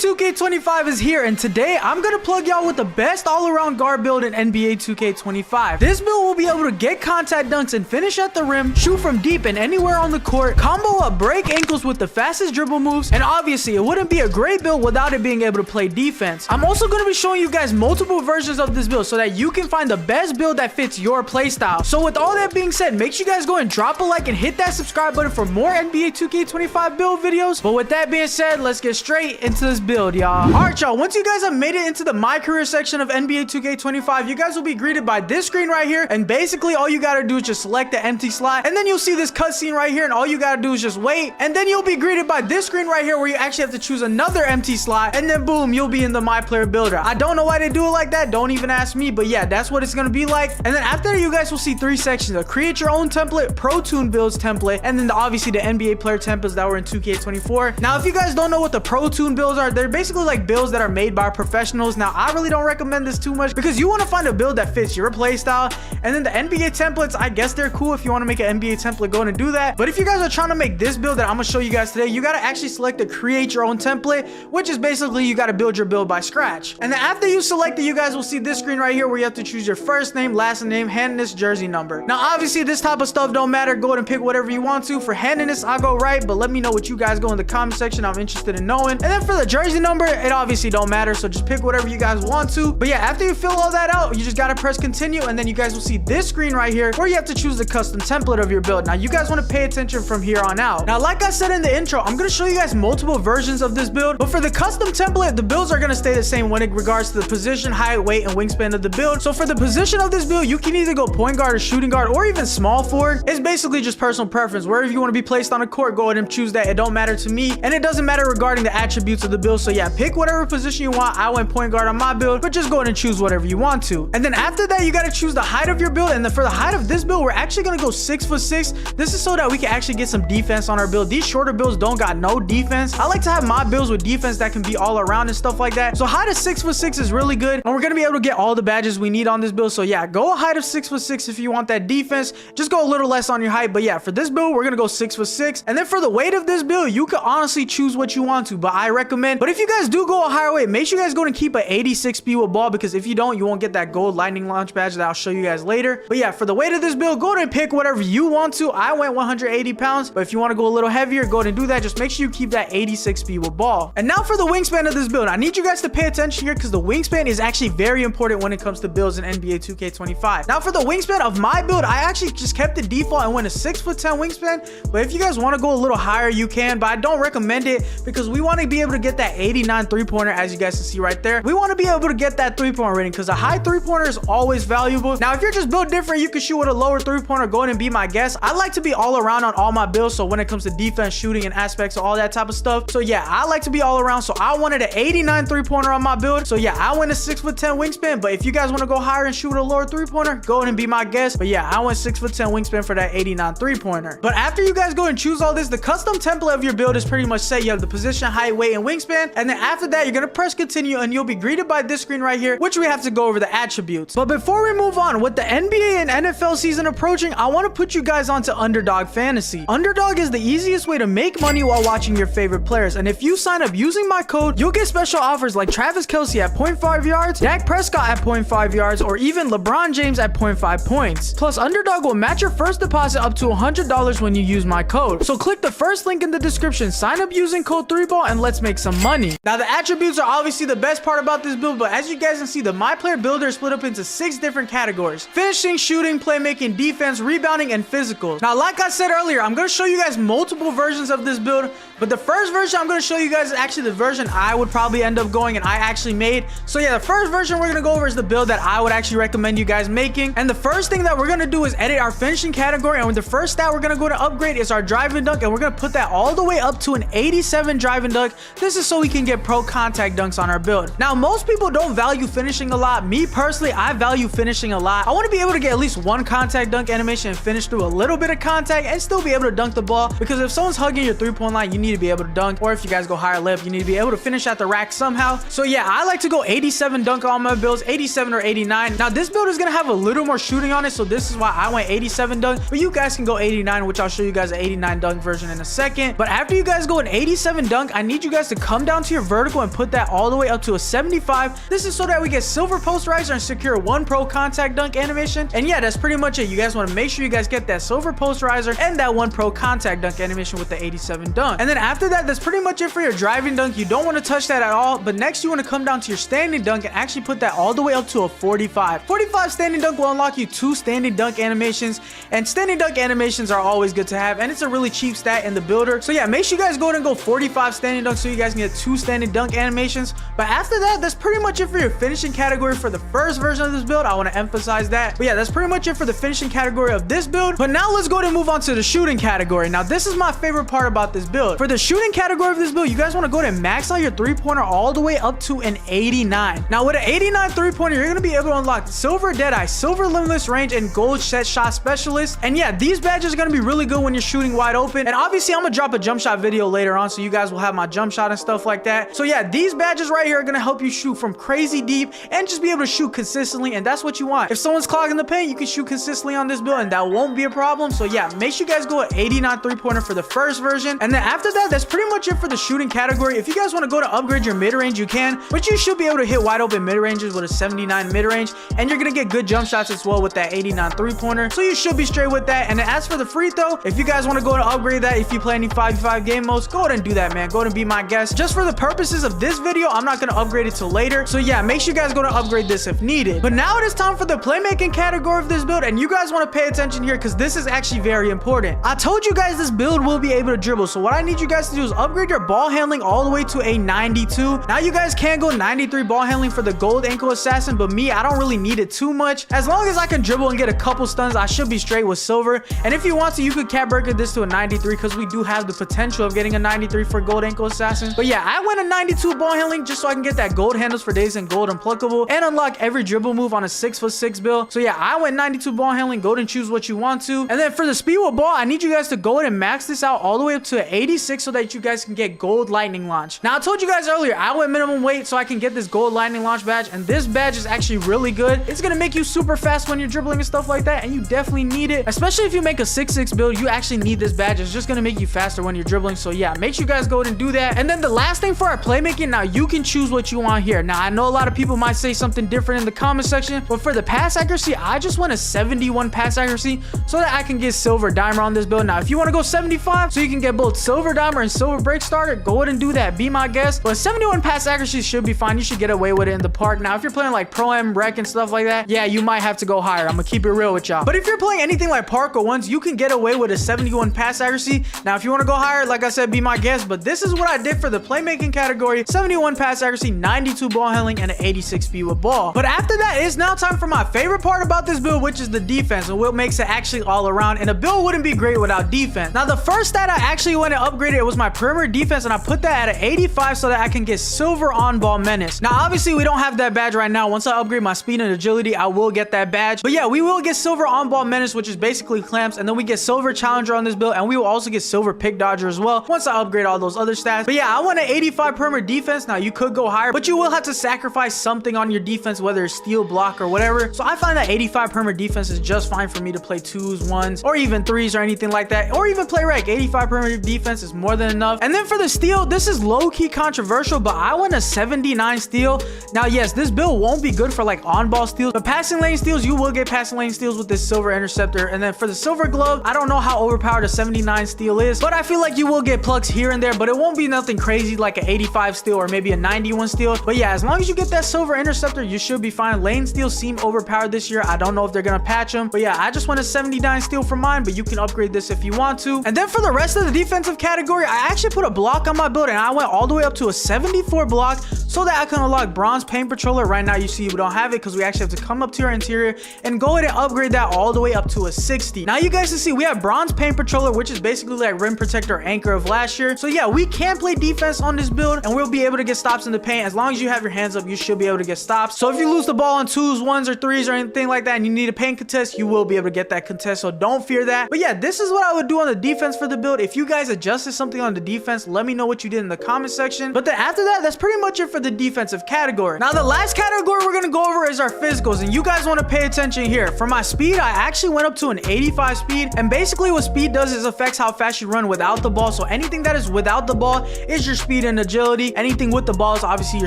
2K25 is here, and today I'm gonna plug y'all with the best all-around guard build in NBA 2K25. This build will be able to get contact dunks and finish at the rim, shoot from deep and anywhere on the court, combo up, break ankles with the fastest dribble moves, and obviously it wouldn't be a great build without it being able to play defense. I'm also gonna be showing you guys multiple versions of this build so that you can find the best build that fits your playstyle. So with all that being said, make sure you guys go and drop a like and hit that subscribe button for more NBA 2K25 build videos. But with that being said, let's get straight into this build, y'all. All right, y'all, once you guys have made it into the my career section of NBA 2K25, you guys will be greeted by this screen right here, and basically all you gotta do is just select the empty slot, and then you'll see this cutscene right here, and all you gotta do is just wait, and then you'll be greeted by this screen right here where you actually have to choose another empty slot, and then boom, you'll be in the my player builder. I don't know why they do it like that, don't even ask me, but yeah, that's what it's gonna be like. And then after that, you guys will see three sections: a create your own template, pro tune builds template, and then obviously the NBA player templates that were in 2K24. Now if you guys don't know what the pro tune builds are, they're basically like builds that are made by professionals. Now I really don't recommend this too much because you want to find a build that fits your play style. And then the NBA templates, I guess they're cool if you want to make an NBA template, go and do that. But if you guys are trying to make this build that I'm gonna show you guys today, you got to actually select the create your own template, which is basically you got to build your build by scratch. And then after you select it, you guys will see this screen right here where you have to choose your first name, last name, handedness, jersey number. Now obviously this type of stuff don't matter, go ahead and pick whatever you want to. For handedness, I'll go right, but let me know what you guys go in the comment section, I'm interested in knowing. And then for the jersey number, it obviously don't matter, so just pick whatever you guys want to. But yeah, after you fill all that out, you just gotta press continue, and then you guys will see this screen right here where you have to choose the custom template of your build. Now you guys want to pay attention from here on out. Now like I said in the intro, I'm gonna show you guys multiple versions of this build, but for the custom template, the builds are gonna stay the same when it regards to the position, height, weight, and wingspan of the build. So for the position of this build, you can either go point guard or shooting guard or even small forward. It's basically just personal preference. Wherever you want to be placed on a court, go ahead and choose that. It don't matter to me, and it doesn't matter regarding the attributes of the build. So yeah, pick whatever position you want. I went point guard on my build, but just go ahead and choose whatever you want to. And then after that, you got to choose the height of your build. And then for the height of this build, we're actually going to go 6'6". This is so that we can actually get some defense on our build. These shorter builds don't got no defense. I like to have my builds with defense that can be all around and stuff like that. So height of 6'6" is really good, and we're going to be able to get all the badges we need on this build. So yeah, go a height of 6'6" if you want that defense. Just go a little less on your height. But yeah, for this build, we're going to go 6'6". And then for the weight of this build, you can honestly choose what you want to, but I recommend. But if you guys do go a higher weight, make sure you guys go and keep an 86 speed with ball, because if you don't, you won't get that gold lightning launch badge that I'll show you guys later. But yeah, for the weight of this build, go ahead and pick whatever you want to. I went 180 pounds, but if you want to go a little heavier, go ahead and do that. Just make sure you keep that 86 speed with ball. And now for the wingspan of this build, I need you guys to pay attention here because the wingspan is actually very important when it comes to builds in NBA 2K25. Now for the wingspan of my build, I actually just kept the default and went a 6'10" wingspan. But if you guys want to go a little higher, you can, but I don't recommend it because we want to be able to get that 89 three-pointer, as you guys can see right there. We want to be able to get that three-point rating because a high three-pointer is always valuable. Now if you're just built different, you can shoot with a lower three-pointer. Go ahead and be my guest. I like to be all around on all my builds, so when it comes to defense, shooting, and aspects of all that type of stuff. So yeah, I like to be all around, so I wanted an 89 three-pointer on my build. So yeah, I went a 6'10" wingspan, but if you guys want to go higher and shoot with a lower three-pointer, go ahead and be my guest. But yeah, I went 6'10" wingspan for that 89 three-pointer. But after you guys go and choose all this, the custom template of your build is pretty much set. You have the position, height, weight, and wingspan, and then after that, you're gonna press continue, and you'll be greeted by this screen right here, which we have to go over the attributes. But before we move on, with the NBA and NFL season approaching, I want to put you guys onto Underdog Fantasy. Underdog is the easiest way to make money while watching your favorite players, and if you sign up using my code, you'll get special offers like Travis Kelce at 0.5 yards, Dak Prescott at 0.5 yards, or even LeBron James at 0.5 points. Plus, Underdog will match your first deposit up to $100 when you use my code. So click the first link in the description, sign up using code 3ball, and let's make some money. Now the attributes are obviously the best part about this build, but as you guys can see, the my player builder is split up into 6 different categories: finishing, shooting, playmaking, defense, rebounding, and physicals. Now like I said earlier, I'm going to show you guys multiple versions of this build, but the first version I'm going to show you guys is actually the version I would probably end up going and I actually made. So yeah, the first version we're going to go over is the build that I would actually recommend you guys making. And the first thing that we're going to do is edit our finishing category, and with the first stat we're going to go to upgrade is our drive and dunk, and we're going to put that all the way up to an 87 drive and dunk. This is so we can get pro contact dunks on our build. Now most people don't value finishing a lot. Me personally, I value finishing a lot. I want to be able to get at least one contact dunk animation and finish through a little bit of contact and still be able to dunk the ball, because if someone's hugging your three-point line, you need to be able to dunk, or if you guys go higher left, you need to be able to finish at the rack somehow. So yeah, I like to go 87 dunk on my builds, 87 or 89. Now this build is going to have a little more shooting on it, so this is why I went 87 dunk, but you guys can go 89, which I'll show you guys an 89 dunk version in a second. But after you guys go an 87 dunk, I need you guys to come come down to your vertical and put that all the way up to a 75. This is so that we get silver posterizer and secure 1 pro contact dunk animation. And yeah, that's pretty much it. You guys want to make sure you guys get that silver posterizer and that 1 pro contact dunk animation with the 87 dunk. And then after that, that's pretty much it for your driving dunk. You don't want to touch that at all. But next, you want to come down to your standing dunk and actually put that all the way up to a 45. 45 standing dunk will unlock you 2 standing dunk animations. And standing dunk animations are always good to have. And it's a really cheap stat in the builder. So yeah, make sure you guys go ahead and go 45 standing dunk so you guys can get 2 standing dunk animations. But after that, that's pretty much it for your finishing category for the first version of this build. I want to emphasize that. But yeah, that's pretty much it for the finishing category of this build. But now let's go ahead and move on to the shooting category. Now, this is my favorite part about this build. For the shooting category of this build, you guys want to go ahead and max out your three-pointer all the way up to an 89. Now, with an 89 three-pointer, you're going to be able to unlock silver deadeye, silver limitless range, and gold set shot specialist. And yeah, these badges are going to be really good when you're shooting wide open. And obviously, I'm going to drop a jump shot video later on, so you guys will have my jump shot and stuff like that. So yeah, these badges right here are going to help you shoot from crazy deep and just be able to shoot consistently. And that's what you want. If someone's clogging the paint, you can shoot consistently on this build and that won't be a problem. So yeah, make sure you guys go at 89 three-pointer for the first version. And then after that, that's pretty much it for the shooting category. If you guys want to go to upgrade your mid-range, you can, but you should be able to hit wide open mid-ranges with a 79 mid-range, and you're going to get good jump shots as well with that 89 three-pointer. So you should be straight with that. And then as for the free throw, if you guys want to go to upgrade that, if you play any 5v5 game modes, go ahead and do that, man. Go ahead and be my guest. Just for the purposes of this video, I'm not going to upgrade it till later. So yeah, make sure you guys go to upgrade this if needed. But now it is time for the playmaking category of this build, and you guys want to pay attention here because this is actually very important. I told you guys this build will be able to dribble, so what I need you guys to do is upgrade your ball handling all the way to a 92. Now you guys can go 93 ball handling for the gold ankle assassin, but me, I don't really need it too much. As long as I can dribble and get a couple stuns, I should be straight with silver. And if you want to, you could cap breaker this to a 93 because we do have the potential of getting a 93 for gold ankle assassin. But yeah, I went a 92 ball handling just so I can get that gold handles for days and gold unpluckable and unlock every dribble move on a 6'6" build. So yeah, I went 92 ball handling. Go ahead and choose what you want to. And then for the speed with ball, I need you guys to go ahead and max this out all the way up to 86 so that you guys can get gold lightning launch. Now I told you guys earlier, I went minimum weight so I can get this gold lightning launch badge, and this badge is actually really good. It's gonna make you super fast when you're dribbling and stuff like that, and you definitely need it, especially if you make a 6'6" build. You actually need this badge. It's just gonna make you faster when you're dribbling. So yeah, make sure you guys go ahead and do that. And then the last thing for our playmaking, now you can choose what you want here. Now I know a lot of people might say something different in the comment section, but for the pass accuracy, I just want a 71 pass accuracy so that I can get silver dimer on this build. Now if you want to go 75 so you can get both silver dimer and silver break starter, go ahead and do that. Be my guest. But 71 pass accuracy should be fine. You should get away with it in the park. Now if you're playing like pro am rec and stuff like that, yeah, you might have to go higher. I'm gonna keep it real with y'all. But if you're playing anything like park or ones, you can get away with a 71 pass accuracy. Now if you want to go higher, like I said, be my guest. But this is what I did for the playmaking category: 71 pass accuracy, 92 ball handling, and an 86 speed with ball. But after that, it's now time for my favorite part about this build, which is the defense, and what makes it actually all around. And a build wouldn't be great without defense. Now the first stat I actually went and upgraded, it was my perimeter defense, and I put that at an 85 so that I can get silver on ball menace. Now obviously we don't have that badge right now. Once I upgrade my speed and agility, I will get that badge. But yeah, we will get silver on ball menace, which is basically clamps, and then we get silver challenger on this build, and we will also get silver pick dodger as well once I upgrade all those other stats. But yeah, I want an 85 perimeter defense. Now you could go higher, but you will have to sacrifice something on your defense, whether it's steal, block, or whatever. So I find that 85 perimeter defense is just fine for me to play 2s, 1s, or even 3s or anything like that, or even play rec. 85 perimeter defense is more than enough. And then for the steal, this is low-key controversial, but I want a 79 steal. Now yes, this build won't be good for like on-ball steals, but passing lane steals, you will get passing lane steals with this silver interceptor. And then for the silver glove, I don't know how overpowered a 79 steal is, but I feel like you will get plucks here and there, but it won't be nothing crazy like an 85 steal or maybe a 91 steal. But yeah, as long as you get that silver interceptor, you should be fine. Lane steals seem overpowered this year. I don't know if they're gonna patch them, but yeah, I just want a 79 steal for mine, but you can upgrade this if you want to. And then for the rest of the defensive category, I actually put a block on my build, and I went all the way up to a 74 block so that I can unlock bronze paint patroller. Right now you see we don't have it because we actually have to come up to our interior and go ahead and upgrade that all the way up to a 60. Now you guys can see we have bronze paint patroller, which is basically like rim protector anchor of last year. So yeah, we can play defense on this build, and we'll be able to get stops in the paint. As long as you have your hands up, you should be able to get stops. So if you lose the ball on 2s, 1s, or 3s or anything like that, and you need a paint contest, you will be able to get that contest. So don't fear that. But yeah, this is what I would do on the defense for the build. If you guys adjusted something on the defense, let me know what you did in the comment section. But then after that, that's pretty much it for the defensive category. Now the last category we're gonna go over is our physicals, and you guys want to pay attention here. For my speed, I actually went up to an 85 speed, and basically what speed does is affects how fast you run without the ball. So anything that is without the ball is your speed speed and agility. Anything with the ball is obviously your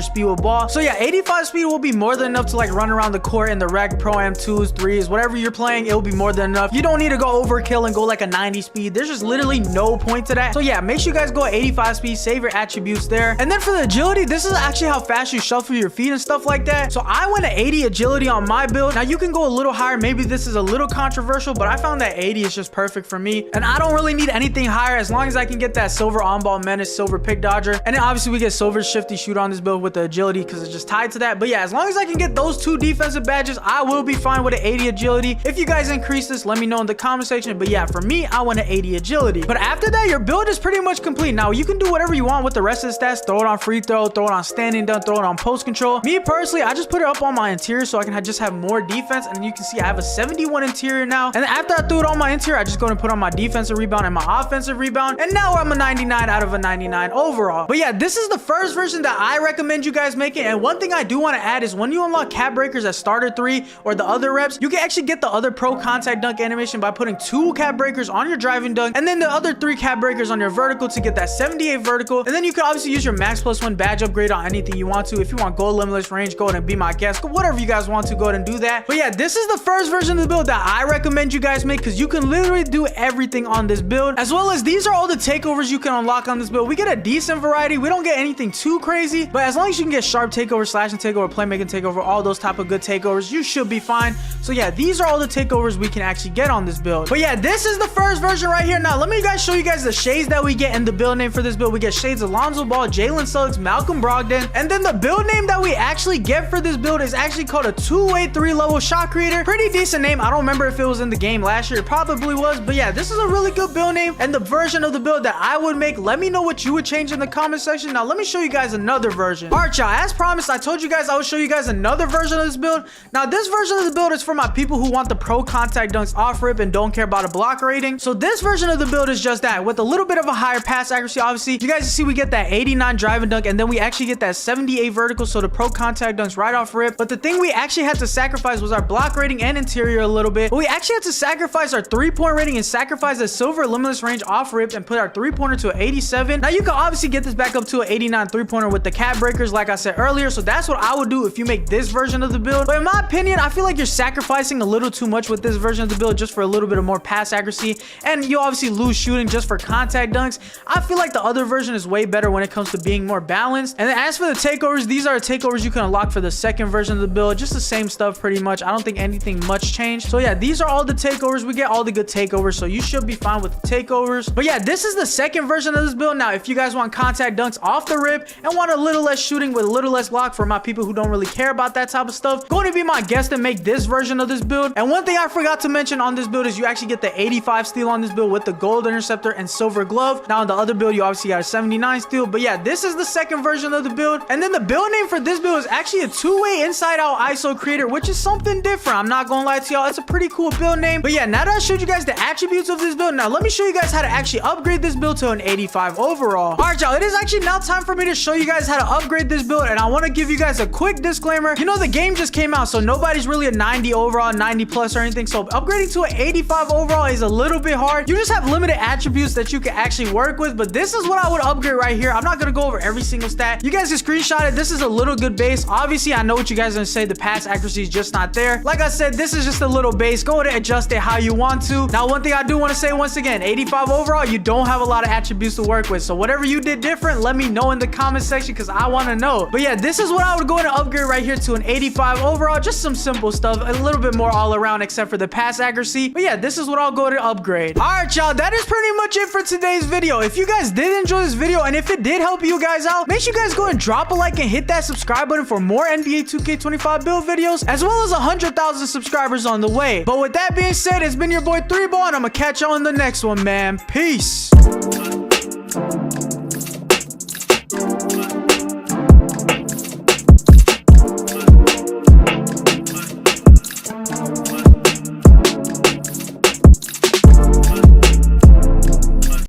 speed with ball. So yeah, 85 speed will be more than enough to like run around the court in the rec, pro am 2s, 3s, whatever you're playing. It'll be more than enough. You don't need to go overkill and go like a 90 speed. There's just literally no point to that. So yeah, make sure you guys go at 85 speed, save your attributes there. And then for the agility, this is actually how fast you shuffle your feet and stuff like that. So I went at 80 agility on my build. Now you can go a little higher. Maybe this is a little controversial, but I found that 80 is just perfect for me. And I don't really need anything higher as long as I can get that silver on-ball menace, silver pick dodger. And then obviously we get silver shifty shooter on this build with the agility because it's just tied to that. But yeah, as long as I can get those 2 defensive badges, I will be fine with an 80 agility. If you guys increase this, let me know in the comment section. But yeah, for me, I want an 80 agility. But after that, your build is pretty much complete. Now you can do whatever you want with the rest of the stats. Throw it on free throw, throw it on standing dunk, throw it on post control. Me personally, I just put it up on my interior so I can just have more defense. And you can see I have a 71 interior now. And then after I threw it on my interior, I just go and put on my defensive rebound and my offensive rebound. And now I'm a 99 out of a 99 overall. But yeah, this is the first version that I recommend you guys make it. And one thing I do want to add is when you unlock cap breakers at starter 3 or the other reps, you can actually get the other pro contact dunk animation by putting 2 cap breakers on your driving dunk and then the other 3 cap breakers on your vertical to get that 78 vertical. And then you can obviously use your max +1 badge upgrade on anything you want to. If you want gold limitless range, go ahead and be my guest. Whatever you guys want to, go ahead and do that. But yeah, this is the first version of the build that I recommend you guys make because you can literally do everything on this build, as well as these are all the takeovers you can unlock on this build. We get a decent variety. We don't get anything too crazy, but as long as you can get sharp takeover, slashing takeover, playmaking takeover, all those type of good takeovers, you should be fine. So yeah, these are all the takeovers we can actually get on this build. But yeah, this is the first version right here. Now let me guys show you guys the shades that we get in the build name for this build. We get shades Alonzo Ball, Jalen Suggs, Malcolm Brogdon, and then the build name that we actually get for this build is actually called a 2-way 3-level shot creator. Pretty decent name. I don't remember if it was in the game last year. It probably was, but yeah, this is a really good build name and the version of the build that I would make. Let me know what you would change in the comment section. Now let me show you guys another version. All right, y'all, as promised, I told you guys I would show you guys another version of this build. Now this version of the build is for my people who want the pro contact dunks off rip and don't care about a block rating. So this version of the build is just that with a little bit of a higher pass accuracy. Obviously you guys see we get that 89 driving dunk and then we actually get that 78 vertical, so the pro contact dunks right off rip. But the thing we actually had to sacrifice was our block rating and interior a little bit. But we actually had to sacrifice our 3-point rating and sacrifice the silver limitless range off rip and put our 3-pointer to an 87. Now you can obviously get this back up to an 89 3-pointer with the cap breakers like I said earlier. So that's what I would do if you make this version of the build. But in my opinion, I feel like you're sacrificing a little too much with this version of the build just for a little bit of more pass accuracy, and you obviously lose shooting just for contact dunks. I feel like the other version is way better when it comes to being more balanced. And then as for the takeovers, these are the takeovers you can unlock for the second version of the build. Just the same stuff pretty much. I don't think anything much changed. So yeah, these are all the takeovers. We get all the good takeovers, so you should be fine with the takeovers. But yeah, this is the second version of this build. Now if you guys want contact dunks off the rip and want a little less shooting with a little less block for my people who don't really care about that type of stuff, go to be my guest and make this version of this build. And one thing I forgot to mention on this build is you actually get the 85 steal on this build with the gold interceptor and silver glove. Now in the other build you obviously got a 79 steal. But yeah, this is the second version of the build. And then the build name for this build is actually a 2-way inside out ISO creator, which is something different. I'm not gonna lie to y'all, it's a pretty cool build name. But yeah, now that I showed you guys the attributes of this build, now let me show you guys how to actually upgrade this build to an 85 overall. All right, y'all, it is actually now time for me to show you guys how to upgrade this build. And I want to give you guys a quick disclaimer. You know, the game just came out, so nobody's really a 90 overall, 90 plus or anything. So upgrading to an 85 overall is a little bit hard. You just have limited attributes that you can actually work with. But this is what I would upgrade right here. I'm not going to go over every single stat. You guys can screenshot it. This is a little good base. Obviously, I know what you guys are going to say. The pass accuracy is just not there. Like I said, this is just a little base. Go ahead and adjust it how you want to. Now, one thing I do want to say once again, 85 overall, you don't have a lot of attributes to work with. So whatever you did different, let me know in the comment section because I want to know. But yeah, this is what I would go ahead and upgrade right here to an 85 overall. Just some simple stuff, a little bit more all around except for the pass accuracy. But yeah, this is what I'll go ahead and upgrade. All right, y'all, that is pretty much it for today's video. If you guys did enjoy this video and if it did help you guys out, make sure you guys go and drop a like and hit that subscribe button for more NBA 2K25 build videos, as well as 100,000 subscribers on the way. But with that being said, it's been your boy 3Ball, and I'm gonna catch y'all in the next one, man. Peace.